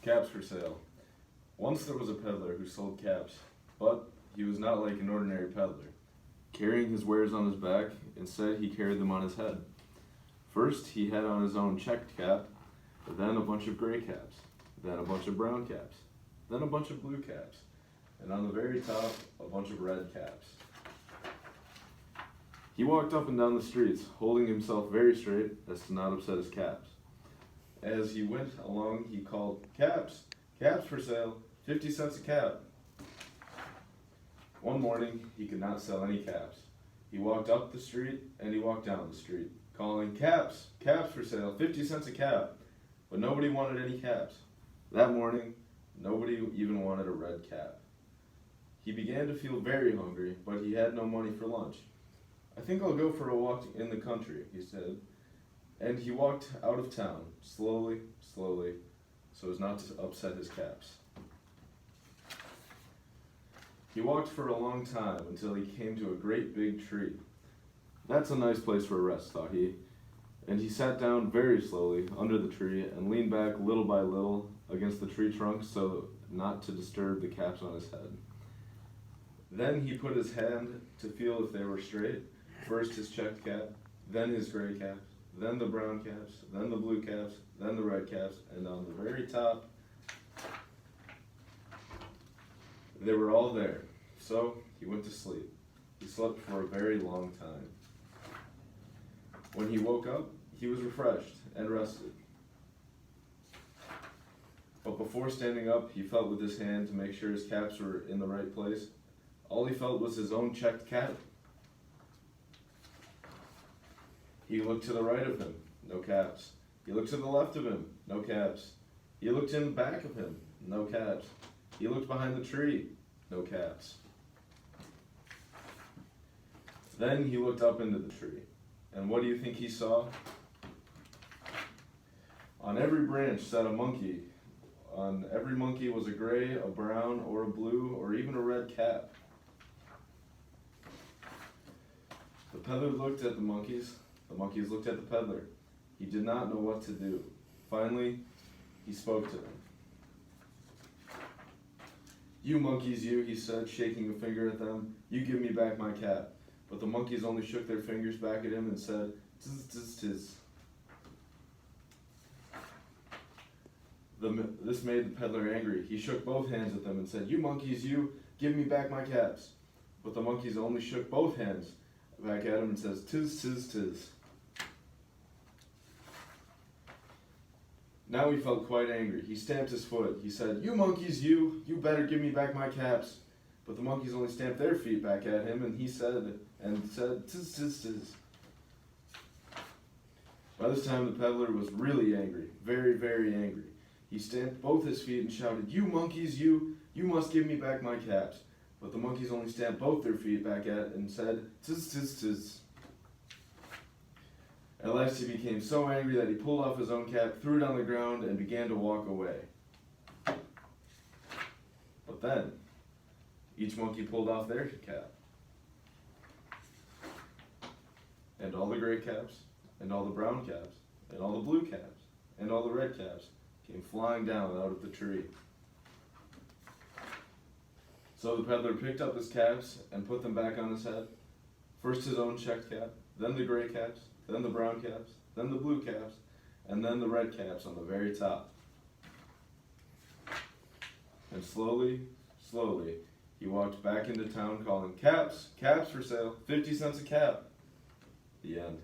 Caps for sale. Once there was a peddler who sold caps, but he was not like an ordinary peddler, carrying his wares on his back. Instead, he carried them on his head. First, he had on his own checked cap, then a bunch of gray caps, then a bunch of brown caps, then a bunch of blue caps, and on the very top, a bunch of red caps. He walked up and down the streets, holding himself very straight as to not upset his caps. As he went along, he called, "Caps! Caps for sale! 50 cents a cap!" One morning, he could not sell any caps. He walked up the street and he walked down the street, calling, "Caps! Caps for sale! 50 cents a cap!" But nobody wanted any caps. That morning, nobody even wanted a red cap. He began to feel very hungry, but he had no money for lunch. "I think I'll go for a walk in the country," he said. And he walked out of town, slowly, slowly, so as not to upset his caps. He walked for a long time until he came to a great big tree. "That's a nice place for a rest," thought he, and he sat down very slowly under the tree and leaned back little by little against the tree trunk so not to disturb the caps on his head. Then he put his hand to feel if they were straight, first his checked cap, then his gray caps, then the brown caps, then the blue caps, then the red caps, and on the very top, they were all there. So he went to sleep. He slept for a very long time. When he woke up, he was refreshed and rested. But before standing up, he felt with his hand to make sure his caps were in the right place. All he felt was his own checked cap. He looked to the right of him, no caps. He looked to the left of him, no caps. He looked in the back of him, no caps. He looked behind the tree, no caps. Then he looked up into the tree, and what do you think he saw? On every branch sat a monkey. On every monkey was a gray, a brown, or a blue, or even a red cap. The peddler looked at the monkeys looked at the peddler. He did not know what to do. Finally, he spoke to them. "You monkeys, you," he said, shaking a finger at them, "you give me back my cap." But the monkeys only shook their fingers back at him and said, "Tis, tis, tis." This made the peddler angry. He shook both hands at them and said, "You monkeys, you, give me back my caps." But the monkeys only shook both hands back at him and says, "Tis, tis, tis." Now he felt quite angry. He stamped his foot. He said, "You monkeys, you better give me back my caps." But the monkeys only stamped their feet back at him, and he said, "Tis, tis, tis." By this time, the peddler was really angry, very, very angry. He stamped both his feet and shouted, "You monkeys, you must give me back my caps." But the monkeys only stamped both their feet back at and said, "Tis, tis, tis." At last he became so angry that he pulled off his own cap, threw it on the ground, and began to walk away. But then, each monkey pulled off their cap. And all the gray caps, and all the brown caps, and all the blue caps, and all the red caps came flying down out of the tree. So the peddler picked up his caps and put them back on his head. First his own checked cap, then the gray caps, then the brown caps, then the blue caps, and then the red caps on the very top. And slowly, slowly, he walked back into town calling, "Caps! Caps for sale! 50 cents a cap!" The end.